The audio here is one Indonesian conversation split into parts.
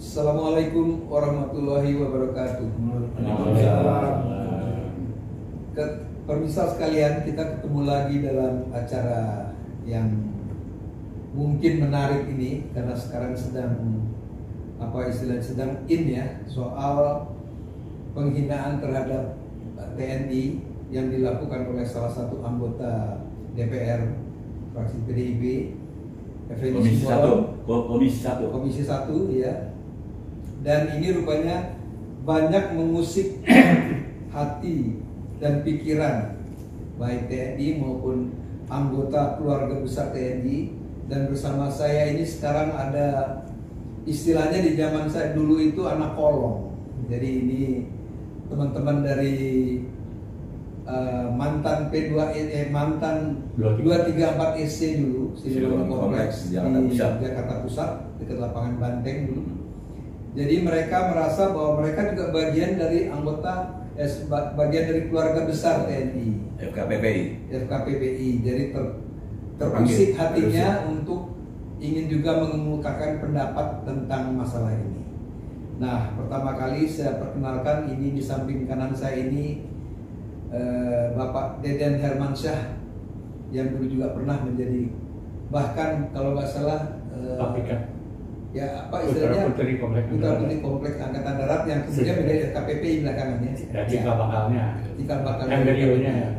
Assalamualaikum warahmatullahi wabarakatuh. Pemirsa sekalian, kita ketemu lagi dalam acara yang mungkin menarik ini karena sekarang sedang sedang in ya, soal penghinaan terhadap TNI yang dilakukan oleh salah satu anggota DPR fraksi PDIP, Komisi 1 ya. Dan ini rupanya banyak mengusik hati dan pikiran baik TNI maupun anggota keluarga besar TNI. Dan bersama saya ini sekarang ada istilahnya di zaman saya dulu itu anak kolong. Jadi ini teman-teman dari mantan P2 mantan 234 SC dulu Silwangi Kompleks di Jakarta Pusat dekat lapangan Banteng dulu. Jadi mereka merasa bahwa mereka juga bagian dari bagian dari keluarga besar TNI FKPPI. Jadi terusik hatinya untuk ingin juga mengemukakan pendapat tentang masalah ini. Nah, pertama kali saya perkenalkan, ini di samping kanan saya ini Bapak Deden Hermansyah yang dulu juga pernah menjadi, bahkan kalau nggak salah ya apa istilahnya Putra Putri Kompleks Angkatan Darat yang kemudian menjadi FKPPI belakangannya. Cikal bakalnya. Embrionya.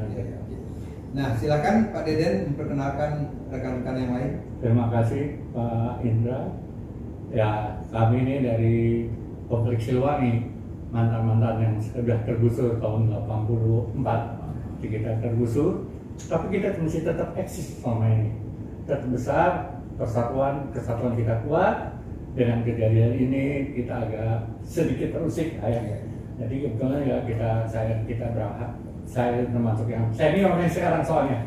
Nah, silakan Pak Deden memperkenalkan rekan-rekan yang lain. Terima kasih Pak Indra. Ya, kami ini dari Kompleks Silwangi, mantan-mantan yang sudah tergusur tahun 84, kita tergusur, tapi kita masih tetap eksis selama ini, tetap besar, kesatuan kita kuat. Dengan kejadian ini kita agak sedikit terusik ya. Jadi kebetulan ya kita berangkat, saya termasuk yang seniornya sekarang, soalnya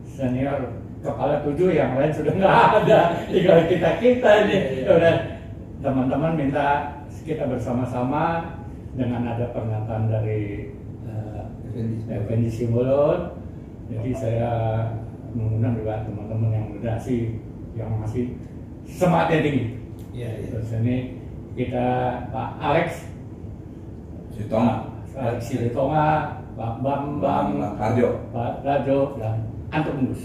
senior kepala 7, yang lain sudah nggak ada, tinggal kita nih. Udah, teman-teman minta kita bersama-sama dengan ada pernyataan dari Effendi Simbolon. Jadi saya mengundang juga teman-teman yang moderasi yang masih semangatnya tinggi. Terus ini kita Pak Alex Sitonga, Pak Bambang, Pak Rajo, dan Anton Mus.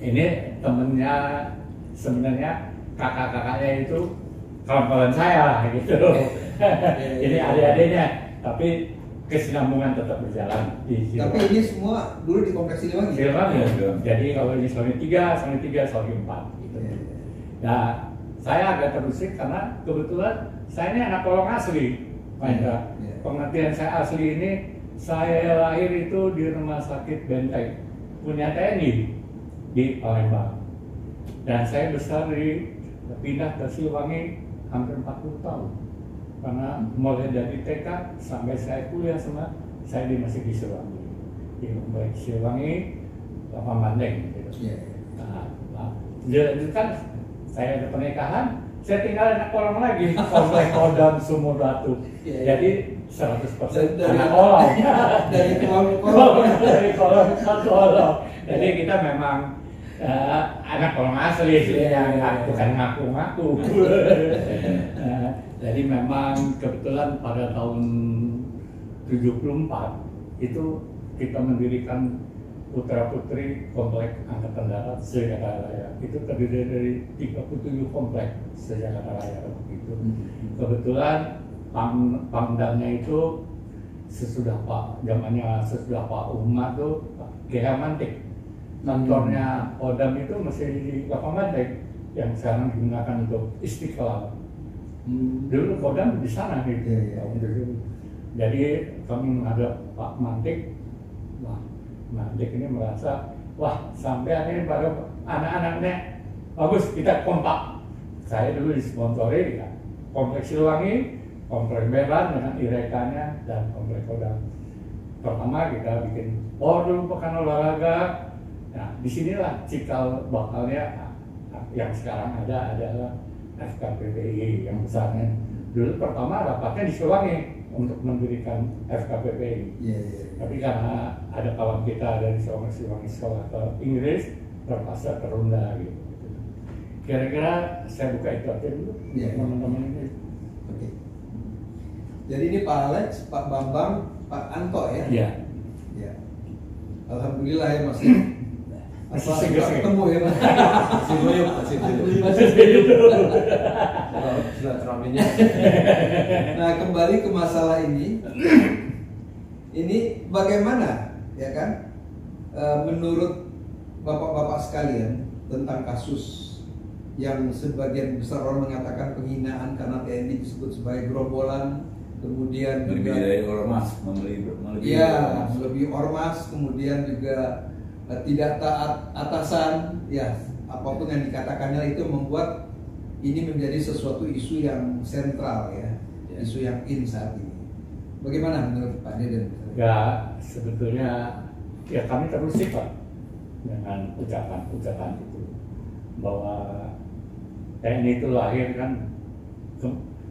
Ini temennya, sebenarnya kakak-kakaknya itu kawan-kawan saya gitu. Ini adik-adiknya, tapi kesinambungan tetap berjalan di Silwangi. Tapi ini semua dulu di Kompleks Silwangi. Jadi kalau ini Silwangi 3, Silwangi 4 gitu. Nah, saya agak terusik karena kebetulan saya ini anak kolong asli, Pak Indra. Pengertian saya asli ini, saya lahir itu di Rumah Sakit Benteng punya TNI di Palembang. Dan saya besar pindah ke Silwangi hampir 40 tahun. Karena mulai dari TK sampai saya kuliah saya masih di Silwangi. Di Kompleks Silwangi, Lapangan Banteng gitu. Jadi kan saya ada pernikahan, saya tinggal anak kolong lagi, Kompleks Kodam Sumur Batu. Jadi 100% anak kolong. Dari kolong ke kolong. Jadi kita memang anak kolong asli, bukan ngaku-ngaku. Jadi memang kebetulan pada tahun 74 itu kita mendirikan Putra Putri Kompleks Angkatan Darat se-Jakarta Raya. Itu terdiri dari 37 kompleks se-Jakarta Raya begitu. Kebetulan pangdamnya itu sesudah Pak Umar tuh Gaya Mantik. Kantornya Kodam itu masih di Lapangan Banteng yang sekarang digunakan untuk Istiqlal. Dulu Kodam di sana gitu. Jadi kami menghadap Pak Mantik. Mantik ini merasa, wah sampai ini baru anak-anaknya bagus, kita kompak. Saya dulu disponsori ya, Kompleks Silwangi, Kompleks Beban dengan Irekanya, dan Kompleks Kodam. Pertama kita bikin dulu pekan olahraga. Nah, disinilah cikal bakalnya yang sekarang adalah FKPPI yang besarnya. Dulu pertama rapatnya di Silwangi untuk mendirikan FKPPI. Tapi karena ada kawan kita dari Silwangi sekolah ke Inggris, terpaksa terunda gitu. Kira-kira saya buka itu aja dulu teman-teman ini. Oke. Jadi ini Pak Alex, Pak Bambang, Pak Anto ya? Iya. Ya. Alhamdulillah ya masih ketemu ya Mas. Masih guyup. Silaturahminya. Nah, kembali ke masalah ini. Ini bagaimana ya kan? Menurut Bapak-bapak sekalian tentang kasus yang sebagian besar orang mengatakan penghinaan karena TNI disebut sebagai gerombolan, kemudian juga melebihi ormas, kemudian juga tidak taat atasan, ya apapun yang dikatakannya itu membuat ini menjadi sesuatu isu yang sentral ya, isu yang saat ini. Bagaimana menurut Pak Deden? Ya sebetulnya ya kami terus Pak dengan ucapan-ucapan itu bahwa TNI itu lahir kan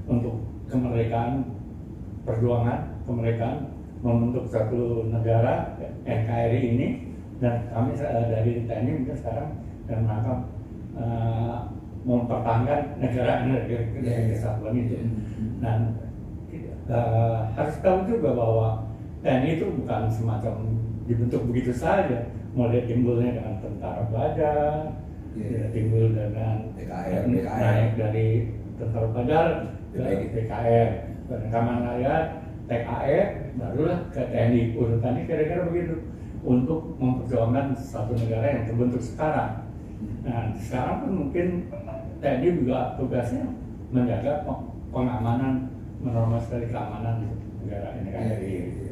untuk kemerdekaan, perjuangan kemerdekaan membentuk satu negara NKRI ini, dan kami dari TNI mungkin sekarang dan rangka mempertahankan negara kesatuan itu. Dan harus tahu juga bahwa TNI itu bukan semacam dibentuk begitu saja. Mulai timbulnya dengan tentara Badar, timbul dengan naik dari tentara Badar ke PKR, Perangkaman Rakyat, TKR, barulah ke TNI. Urutannya kira-kira begitu untuk memperjuangkan satu negara yang terbentuk sekarang. Nah, sekarang pun mungkin TNI juga tugasnya menjaga pengamanan, menormalisasi keamanan negara NKRI.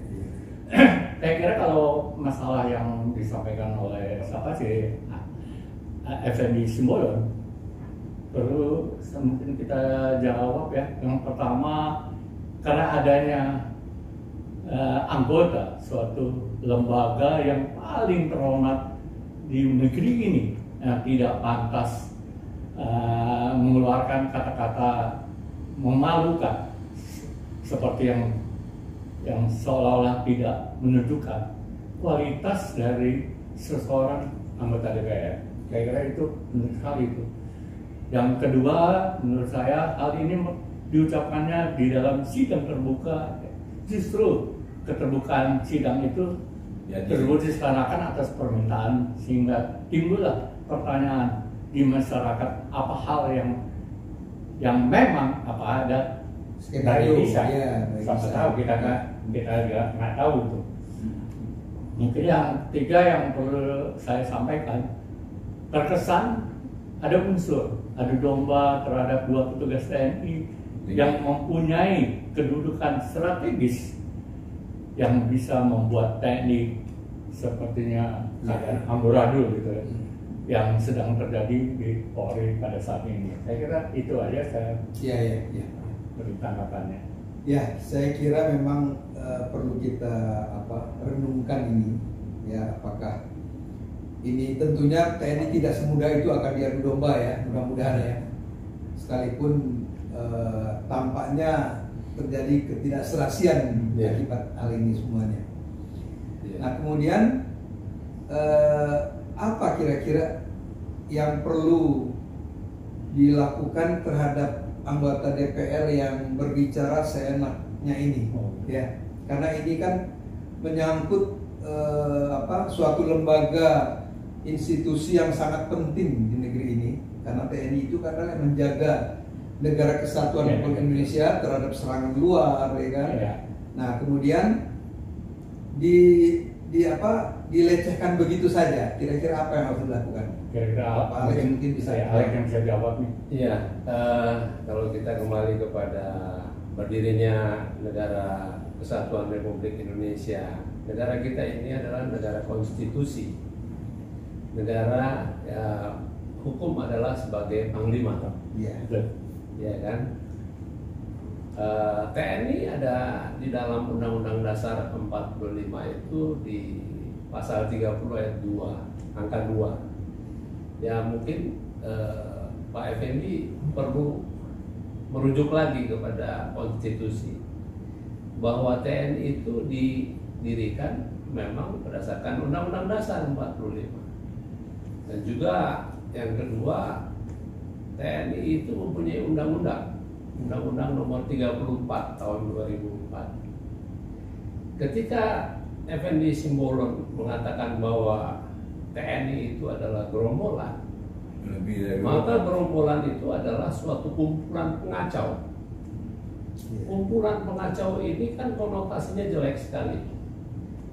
Saya kira kalau masalah yang disampaikan oleh siapa sih Effendi Simbolon perlu mungkin kita jawab ya. Yang pertama, karena adanya anggota suatu lembaga yang paling terhormat di negeri ini yang tidak pantas mengeluarkan kata-kata memalukan seperti yang seolah-olah tidak menunjukkan kualitas dari seseorang anggota DPR. Kira-kira itu benar sekali itu. Yang kedua, menurut saya hal ini diucapkannya di dalam sidang terbuka. Justru keterbukaan sidang itu terbukti seakan-akan atas permintaan, sehingga timbullah pertanyaan di masyarakat apa hal yang memang apa ada dari bisa. Siapa tahu kita nggak tahu itu. Mungkin yang ketiga yang perlu saya sampaikan, terkesan ada unsur adu domba terhadap dua petugas TNI yang mempunyai kedudukan strategis yang bisa membuat TNI sepertinya keadaan amburadul gitu ya, yang sedang terjadi di Polri pada saat ini. Saya kira itu aja saya beri tanggapannya. Ya, saya kira memang perlu kita renungkan ini ya, apakah ini tentunya TNI tidak semudah itu akan diadu domba ya, mudah-mudahan ya. Sekalipun tampaknya terjadi ketidakserasian akibat hal ini semuanya. Nah, kemudian apa kira-kira yang perlu dilakukan terhadap anggota DPR yang berbicara seenaknya ini, ya, karena ini kan menyangkut suatu lembaga institusi yang sangat penting di negeri ini, karena TNI itu kadang menjaga negara kesatuan Republik Indonesia terhadap serangan luar, ya kan? Nah, kemudian dilecehkan begitu saja. Kira-kira apa yang harus dilakukan? Kira-kira apa? Mungkin bisa yang bisa jawab nih. Iya, kalau kita kembali kepada berdirinya negara kesatuan Republik Indonesia, negara kita ini adalah negara konstitusi. Negara hukum adalah sebagai panglima. Iya. Ya kan? TNI ada di dalam Undang-Undang Dasar 45 itu di pasal 30 ayat 2, angka 2. Ya mungkin Pak Effendi perlu merujuk lagi kepada konstitusi bahwa TNI itu didirikan memang berdasarkan Undang-Undang Dasar 45. Dan juga yang kedua, TNI itu mempunyai undang-undang Undang-Undang Nomor 34 tahun 2004. Ketika Effendi Simbolon mengatakan bahwa TNI itu adalah gerombolan, maka gerombolan itu adalah suatu kumpulan pengacau. Kumpulan pengacau ini kan konotasinya jelek sekali.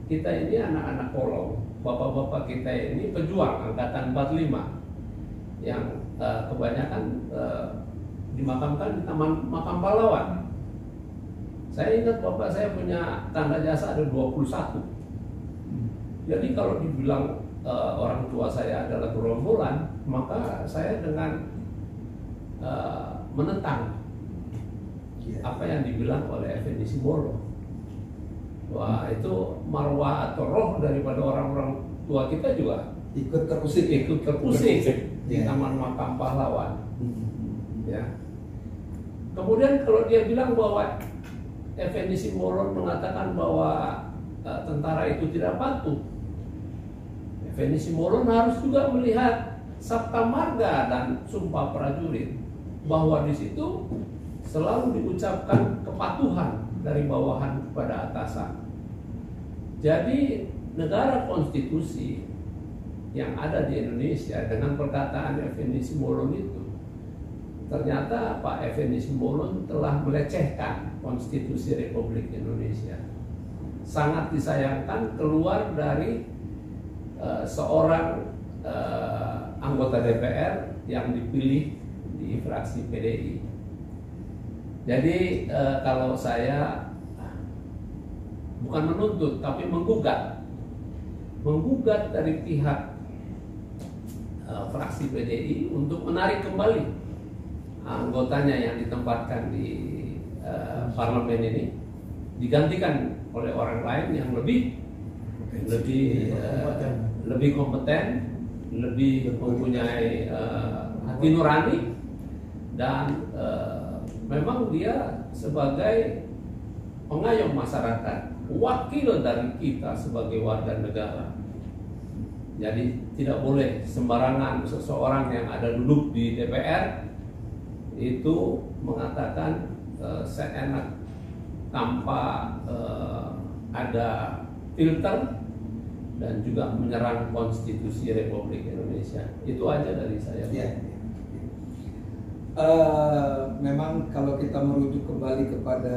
Kita ini anak-anak kolong, bapak-bapak kita ini pejuang angkatan 45 yang kebanyakan dimakamkan di Taman Makam Pahlawan. Saya ingat bapak saya punya tanda jasa ada 21. Jadi kalau dibilang orang tua saya adalah gerombolan, maka saya dengan menentang apa yang dibilang oleh Effendi Simbolon. Wah, itu marwah atau roh daripada orang-orang tua kita juga ikut terusik di Taman Makam Pahlawan. Ya. Kemudian kalau dia bilang bahwa Effendi Simbolon mengatakan bahwa tentara itu tidak patuh, Effendi Simbolon harus juga melihat Sabta Marga dan Sumpah Prajurit, bahwa di situ selalu diucapkan kepatuhan dari bawahan kepada atasan. Jadi negara konstitusi yang ada di Indonesia dengan perkataan Effendi Simbolon itu, ternyata Pak Effendi Simbolon telah melecehkan konstitusi Republik Indonesia. Sangat disayangkan keluar dari seorang anggota DPR yang dipilih di fraksi PDI. Jadi kalau saya bukan menuntut tapi menggugat dari pihak fraksi PDI untuk menarik kembali anggotanya yang ditempatkan di parlemen ini, digantikan oleh orang lain yang lebih kompeten, lebih mempunyai hati nurani, dan memang dia sebagai pengayom masyarakat, wakil dari kita sebagai warga negara. Jadi tidak boleh sembarangan seseorang yang ada duduk di DPR itu mengatakan seenak tanpa ada filter dan juga menyerang konstitusi Republik Indonesia. Itu aja dari saya. Ya. Memang kalau kita merujuk kembali kepada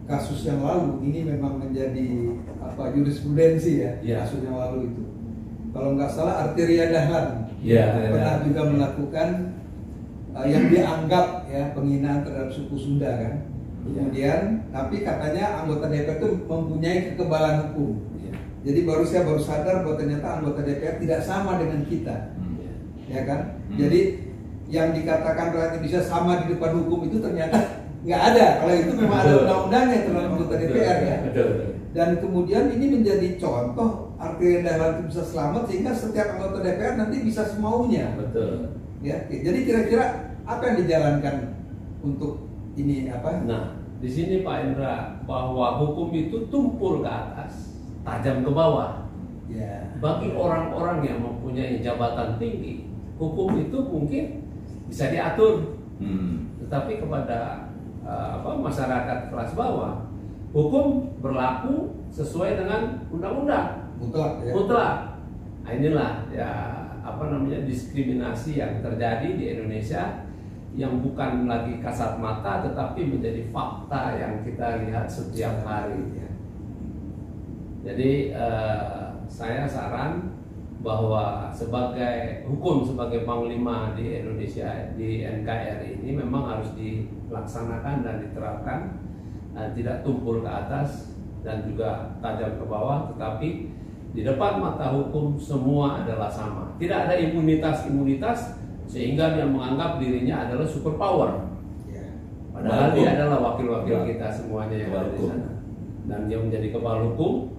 kasus yang lalu, ini memang menjadi jurisprudensi kasus yang lalu itu. Kalau nggak salah Arteria Dahlan pernah juga melakukan yang dianggap penghinaan terhadap suku Sunda kan. Kemudian tapi katanya anggota DPR itu mempunyai kekebalan hukum. Jadi saya baru sadar bahwa ternyata anggota DPR tidak sama dengan kita, ya kan? Jadi yang dikatakan rakyat Indonesia sama di depan hukum itu ternyata nggak ada. Kalau itu memang ada undang-undangnya terhadap anggota DPR ya. Dan kemudian ini menjadi contoh Arteria Dahlan itu bisa selamat sehingga setiap anggota DPR nanti bisa semaunya. Betul. Ya, jadi kira-kira apa yang dijalankan untuk ini apa? Nah, di sini Pak Indra, bahwa hukum itu tumpul ke atas, tajam ke bawah. Ya. Bagi orang-orang yang mempunyai jabatan tinggi, hukum itu mungkin bisa diatur. Tetapi kepada masyarakat kelas bawah, hukum berlaku sesuai dengan undang-undang. Mutlak. Nah, inilah diskriminasi yang terjadi di Indonesia, yang bukan lagi kasat mata tetapi menjadi fakta yang kita lihat setiap hari. Jadi saya saran bahwa sebagai hukum sebagai panglima di Indonesia, di NKRI ini memang harus dilaksanakan dan diterapkan, tidak tumpul ke atas dan juga tajam ke bawah, tetapi di depan mata hukum semua adalah sama. Tidak ada imunitas sehingga dia menganggap dirinya adalah superpower. Padahal dia adalah wakil-wakil kita semuanya yang ada di sana. Dan dia menjadi kepala hukum.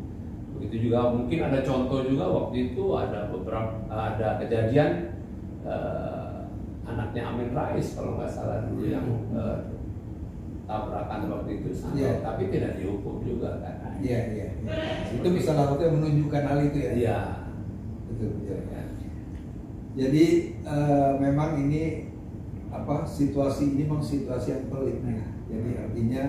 Begitu juga mungkin ada contoh juga waktu itu ada kejadian anaknya Amin Rais kalau nggak salah dulu yang tabrakan waktu itu sama, tapi tidak dihukum juga kan. Iya. Itu bisa lakukan menunjukkan hal itu ya. Iya. Betul ya. Jadi memang ini situasi ini memang situasi yang pelik ya. Jadi artinya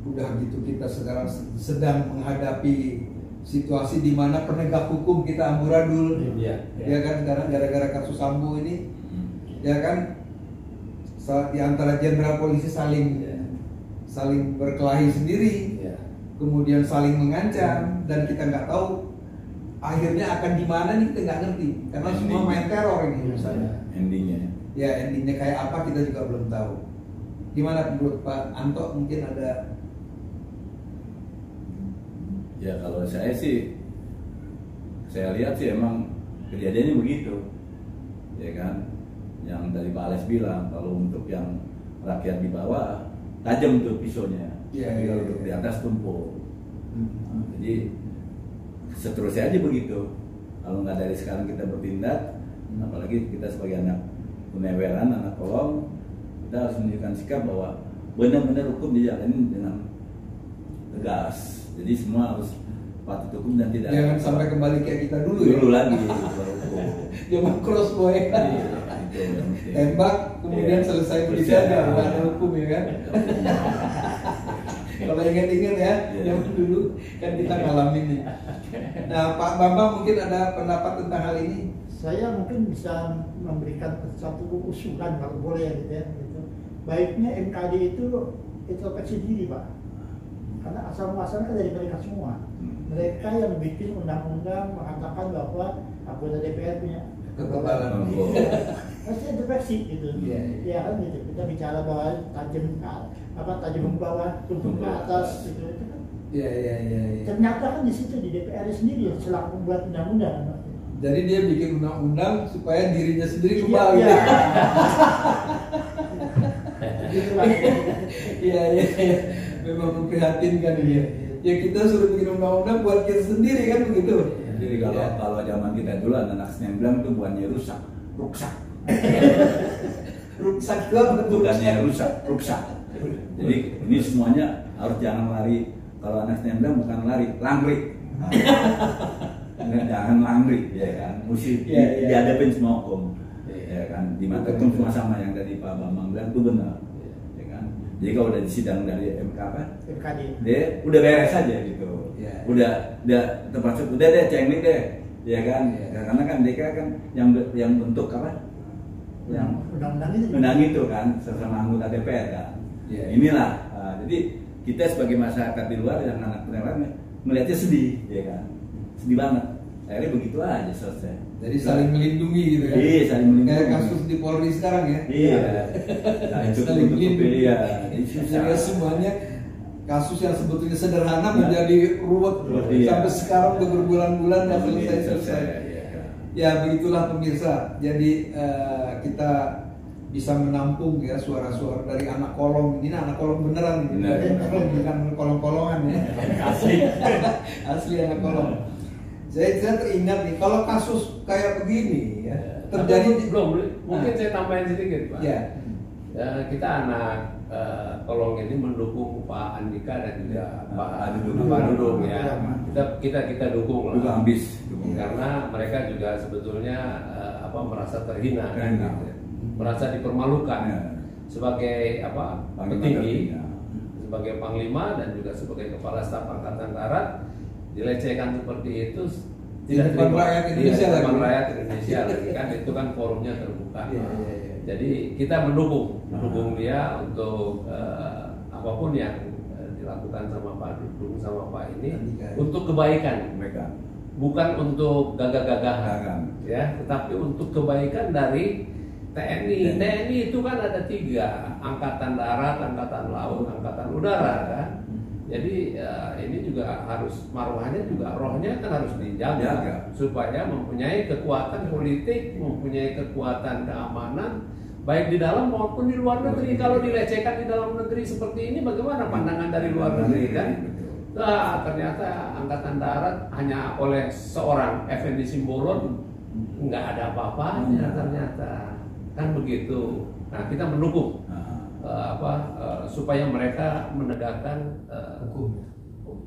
udah gitu kita sekarang sedang menghadapi situasi di mana penegak hukum kita amburadul, ya kan, sekarang gara-gara kasus Sambo ini, ya kan, di antara jenderal polisi saling berkelahi sendiri, kemudian saling mengancam, dan kita nggak tahu akhirnya akan di mana nih, kita nggak ngerti, karena semua main teror ini misalnya. Endingnya kayak apa kita juga belum tahu. Gimana menurut Pak Anto, mungkin ada? Ya kalau saya sih, saya lihat sih emang kejadiannya begitu, ya kan. Yang dari Pak Alex bilang kalau untuk yang rakyat di bawah tajam tuh pisaunya, tapi kalau untuk di atas tumpul. Nah, jadi seterusnya aja begitu. Kalau nggak dari sekarang kita bertindak, apalagi kita sebagai anak Uneweran, anak kolong, kita harus menunjukkan sikap bahwa benar-benar hukum dijalanin dengan tegas. Jadi semua harus patuh hukum dan tidak. Jangan sampai kembali kayak kita dulu lagi. Zaman crossbow ya. Tembak kemudian selesai berbicara, nggak ada hukum ya kan. Kalau ingat-ingat ya, zaman dulu kan kita ngalamin nih. Nah, Pak Bambang mungkin ada pendapat tentang hal ini. Saya mungkin bisa memberikan satu usulan kalau boleh gitu ya. Gitu. Baiknya MKD itu introspeksi diri, Pak. Karena asal muasalnya dari mereka semua. Mereka yang bikin undang-undang mengatakan bahwa anggota DPR punya kekebalan. Pasti introspeksi gitu. Ya kan gitu. Kita bicara bahwa tajam ke bawah, tumpul ke atas gitu. Iya. Ternyata kan di situ di DPR sendiri selaku membuat undang-undang. Jadi dia bikin undang-undang supaya dirinya sendiri kembali. Iya. Memang memprihatinkan dia. Ya kita suruh bikin undang-undang buat kita sendiri kan begitu. Jadi kalau zaman kita dulu anak senemblang itu bukannya rusak. Ruksak itu apa? Bukannya rusak. Jadi ini semuanya harus jangan lari. Kalau anak senemblang bukan lari, langrik. Jangan langrik, ya kan. Mesti dihadapin semua hukum, ya kan. Di mata hukum semua sama, yang tadi Pak Bambang bilang itu benar, ya kan. Jadi kalau udah disidang dari MKD, dia udah beres aja gitu. Udah termasuk udah deh cenglik deh, ya kan. Karena kan mereka kan yang bentuk apa? Yang undang itu kan sesama anggota DPR kan. Inilah. Jadi kita sebagai masyarakat di luar yang anak penerang melihatnya sedih, ya kan. Sedih banget. Akhirnya begitu aja selesai. Jadi saling melindungi gitu kan? Iya, saling melindungi. Kayak kasus di Polri sekarang ya? Iya. Saling melindungi. Iya. Sehingga semuanya kasus yang sebetulnya sederhana menjadi ruwet sampai sekarang udah berbulan-bulan dan selesai. Ya begitulah pemirsa. Jadi kita bisa menampung ya suara-suara dari anak kolong. Ini anak kolong beneran, bukan kolong-kolongan ya. Asli anak kolong. Saya teringat nih, kalau kasus kayak begini ya terjadi. Mungkin saya tambahin sedikit, Pak. Ya. Kita anak kolong ini mendukung Pak Andika dan juga Pak Dudung ya. Kita dukung lah. Ambis. Karena mereka juga sebetulnya merasa terhina, gitu. Merasa dipermalukan sebagai petinggi, sebagai panglima dan juga sebagai kepala staf angkatan darat. Dilecehkan seperti itu tidak depan rakyat Indonesia lagi kan, itu kan forumnya terbuka. Jadi kita mendukung dia untuk apapun yang dilakukan sama Pak Dudung sama Pak ini untuk kebaikan mereka, bukan untuk gagah-gagahan ya, tetapi untuk kebaikan dari TNI. TNI itu kan ada 3, angkatan darat, angkatan laut, angkatan udara kan. Jadi ini juga harus marwahnya juga rohnya kan harus dijaga supaya mempunyai kekuatan politik, mempunyai kekuatan keamanan baik di dalam maupun di luar negeri. Kalau dilecehkan di dalam negeri seperti ini, bagaimana pandangan dari luar negeri kan? Nah, ternyata angkatan darat hanya oleh seorang Effendi Simbolon nggak ada apa-apanya ternyata kan begitu. Nah, kita mendukung supaya mereka menegakkan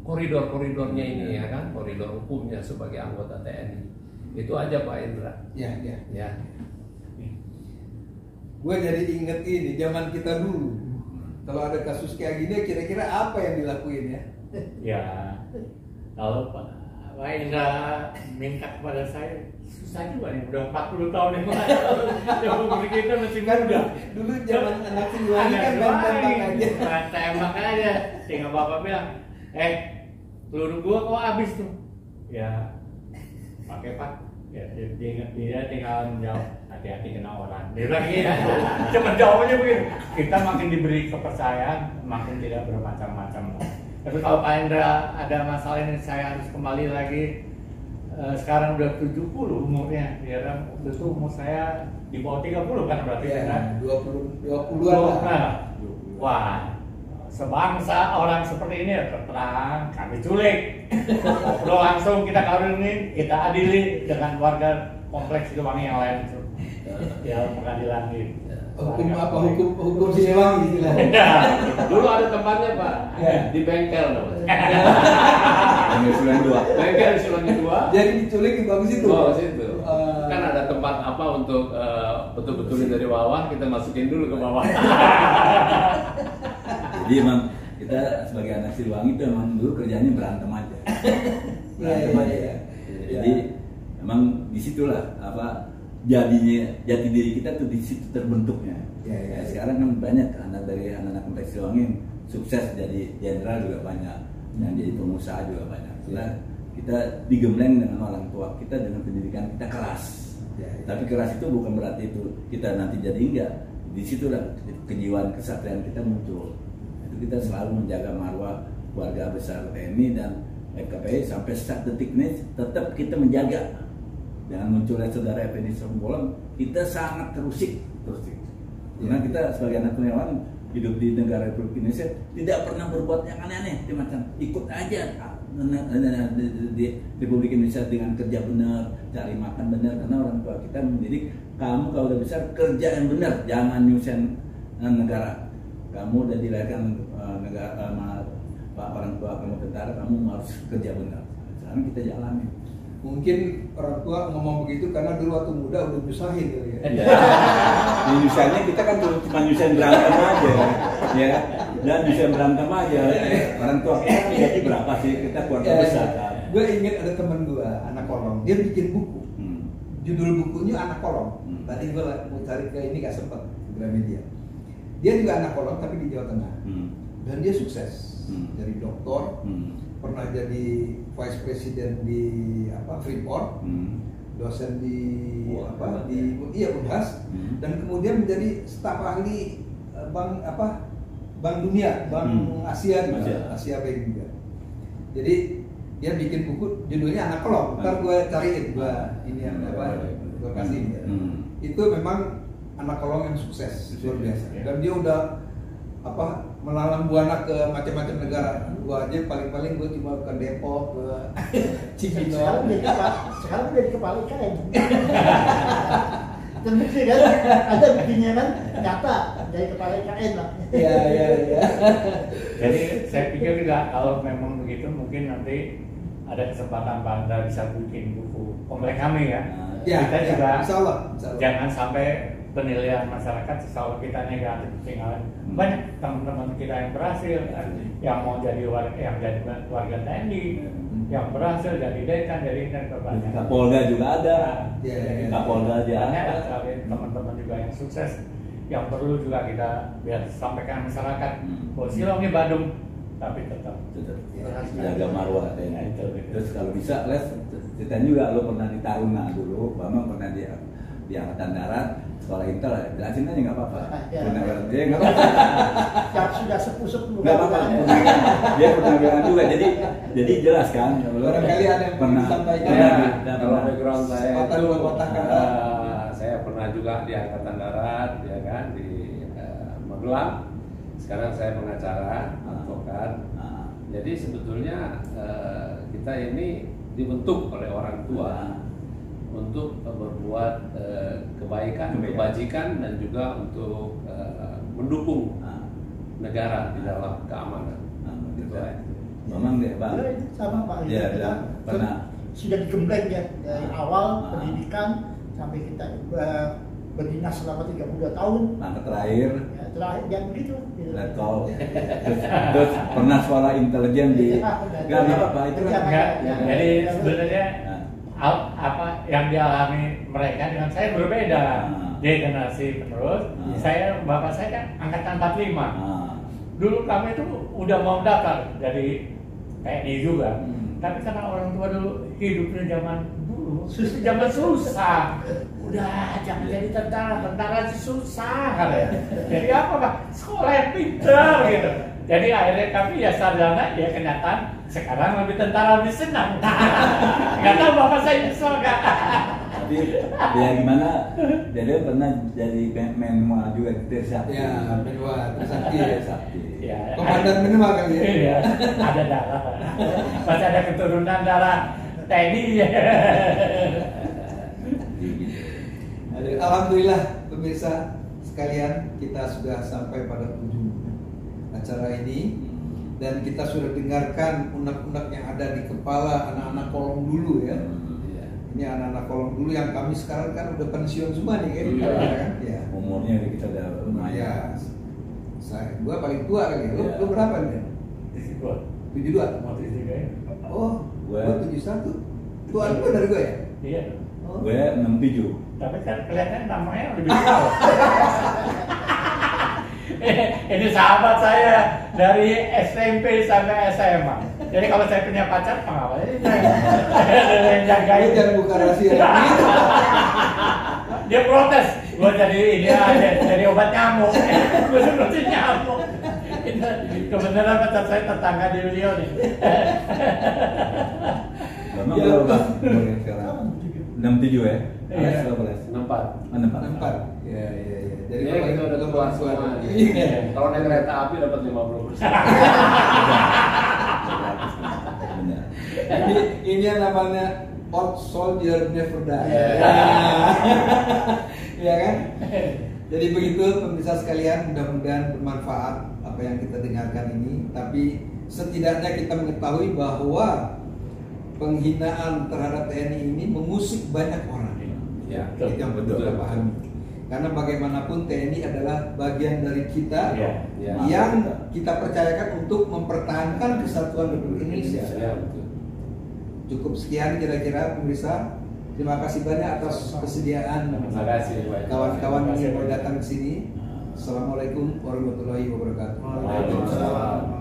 koridor-koridornya ini ya kan, koridor hukumnya sebagai anggota TNI. Itu aja Pak Indra. Ya. Gue jadi inget ini zaman kita dulu. Kalau ada kasus kayak gini, kira-kira apa yang dilakuin ya? Ya, kalau Pak Indra minta kepada saya, susah juga nih, udah 40 tahun yang lalu. Yang umur kita masih muda. Dulu zaman anak Siliwangi kan main tembak aja. Tinggal bapak bilang, peluru gua kok habis tuh? Ya, pakai Pak. Ya, dia tinggal menjawab, hati-hati kena orang. Dia bilang gitu. Cuma jawabnya begitu. Kita makin diberi kepercayaan, makin tidak bermacam-macam. Tapi kalau Pak Indra ada masalah ini, saya harus kembali lagi. Sekarang udah 70 umurnya, ya kan? Itu umur saya di bawah 30 kan berarti kan? 20-an. Wah, sebangsa orang seperti ini ya terang kami culik. Lo langsung kita kawinin, kita adili dengan warga kompleks Siliwangi yang lain itu. Ya pengadilan gitu. Hukum apa? Hukum Siliwangi istilahnya. Dulu ada tempatnya Pak, di bengkel namanya. Bengkel di Siliwangi 2. Jadi diculik di bagus itu. Oh, situ. Kan ada tempat apa untuk betul-betulin dari bawah, kita masukin dulu ke bawah. Jadi emang kita sebagai anak Siliwangi itu emang dulu kerjanya berantem aja. Jadi emang disitulah jadinya jati diri kita tuh di situ terbentuknya. Sekarang kan banyak dari anak-anak kompleks Siliwangi sukses jadi jenderal juga banyak, yang jadi pengusaha juga banyak. Karena kita digembleng dengan orang tua kita dengan pendidikan kita keras. Tapi keras itu bukan berarti itu kita nanti jadi enggak. Di situlah kejiwaan kesatriaan kita muncul. Kita selalu menjaga marwah keluarga besar TNI dan FKPI sampai saat detik ini tetap kita menjaga. Dengan munculnya saudara Effendi Simbolon, kita sangat terusik. Karena kita sebagai anak Siliwangi hidup di negara Republik Indonesia tidak pernah berbuat yang aneh-aneh, macam ikut aja di Republik Indonesia dengan kerja benar, cari makan benar, karena orang tua kita mendidik kamu kalau udah besar kerja yang benar, jangan nyusahin negara. Kamu udah dilahirkan negara orang tua kamu tentara, kamu harus kerja benar. Sekarang kita jalani. Mungkin orang tua ngomong begitu karena dulu waktu muda udah nyusahin kali ya. Nyusahinnya kita kan cuma nyusahin berantem aja, ya. Dan nyusahin berantem aja. Orang tua kita gaji berapa sih? Kita keluarga besar. Kan? Gue inget ada temen gue, anak kolong, dia bikin buku. Judul bukunya Anak Kolong. Tadi gue mau cari ke ini gak sempet ke Gramedia. Dia juga anak kolong tapi di Jawa Tengah. Dan dia sukses. Dari doktor, pernah jadi vice president di Freeport, dosen di Unhas, dan kemudian menjadi staf ahli Bank Dunia, Bank Asia juga, Asia Bank juga. Jadi dia bikin buku judulnya Anak Kolong. Ntar gue cariin, gue kasih. Itu memang anak kolong yang sukses luar biasa. Dan dia udah melalang buana ke macam-macam negara. Gua aja paling-paling gua cuma ke Depok, ke Cibinong. Sekarang udah di kepala IKN. Terbukti kan? Ada buktinya kan? Nyata dari kepala IKN lah. Iya. Jadi saya pikir juga kalau memang begitu mungkin nanti ada kesempatan Pak Indra bisa bikin buku komplek kami ya. Kita juga insyaallah. Jangan sampai penilaian masyarakat selalu kita negatif tinggal. Banyak teman-teman kita yang berhasil, yang mau jadi warga TNI, yang berhasil jadi dekan, jadi banyak. Kapolda juga ada. Kapolda aja. Banyak teman-teman juga yang sukses, yang perlu juga kita biar sampaikan masyarakat. Siliwangi Bandung, tapi tetap jaga marwah TNI. Terus kalau bisa ceritain juga lo pernah di Taruna dulu, Bambang pernah di Angkatan Darat, sekolah Intel, jelasin aja nggak apa-apa. Dia nggak apa-apa. Sudah sepuh-sepuh. Nggak apa-apa. Dia pernah juga. Jadi jelas kan. Barangkali ada yang pernah disampaikan. Kalau background saya pernah juga di Angkatan Darat, ya kan, di Magelang. Sekarang saya pengacara, advokat. Jadi sebetulnya kita ini dibentuk oleh orang tua untuk berbuat kebaikan, kebajikan, dan juga untuk mendukung negara di dalam keamanan. Memang deh, Bang. Sama Pak. Ya, pernah. Sudah digembleng ya dari awal pendidikan sampai kita berdinas selama 32 tahun. Nah, terakhir Ya, terakhir yang begitu. Gitu. Letkol. Terus pernah suara intelijen di nggak apa-apa itu kan. Jadi sebenarnya apa yang dialami mereka dengan saya berbeda. Dia generasi penerus. Saya bapak saya kan angkatan 45. Dulu kami itu udah mau daftar jadi TNI juga. Tapi karena orang tua dulu hidupnya zaman dulu, zaman susah. Udah jangan jadi tentara susah katanya. Jadi apa Pak? Sekolah yang pintar gitu. Jadi akhirnya kami ya sarjana, ya kenyataan sekarang lebih tentara lebih senang. Nggak tahu bapak saya nyesel nggak? Tapi dia gimana? Dia pernah jadi menwa juga Trisakti. Ya, menwa Trisakti ya. Ya, Komandan menwa kan ya? Iya, ada darah. Masih ada keturunan darah TNI ya. Alhamdulillah pemirsa sekalian, kita sudah sampai pada ujung acara ini dan kita sudah dengarkan unek-unek yang ada di kepala anak-anak kolong dulu ya. Ini anak-anak kolong dulu yang kami sekarang kan udah pensiun semua nih kan? Ya. Umurnya kita udah lumayan. Gua paling tua kali ya. Lu berapa nih? 72. Mau 73 ya? Oh, gua 71. Tuan gua dari gua ya? Iya. Oh. Gue 67. Tapi kan kelihatan namanya lebih tua. Ini sahabat saya dari SMP sampai SMA. Jadi kalau saya punya pacar, pengawasannya saya jagain. Jangan buka rahasia. Dia protes, gue jadi ini aja, jadi obat nyamuk. Gue seperti nyamuk. Kebenaran pacar saya tetangga di beliau nih. Memang berapa umurnya sekarang? 67 ya? Iya. 64. 64. Ya. Jadi Ya kita udah tua semua. Kalau naik kereta api dapat 50%. Benar. Ini yang namanya old soldier never die. Ya kan? Jadi begitu pemirsa sekalian, mudah-mudahan bermanfaat apa yang kita dengarkan ini. Tapi setidaknya kita mengetahui bahwa penghinaan terhadap TNI ini mengusik banyak orang. Ya, Itu yang betul kita pahami. Karena bagaimanapun TNI adalah bagian dari kita yang kita percayakan untuk mempertahankan kesatuan Republik Indonesia. Ya, betul. Cukup sekian kira-kira pemirsa. Terima kasih banyak atas kesediaan Terima kasih kawan-kawan yang mau datang ke sini. Assalamualaikum warahmatullahi wabarakatuh. Waalaikumsalam.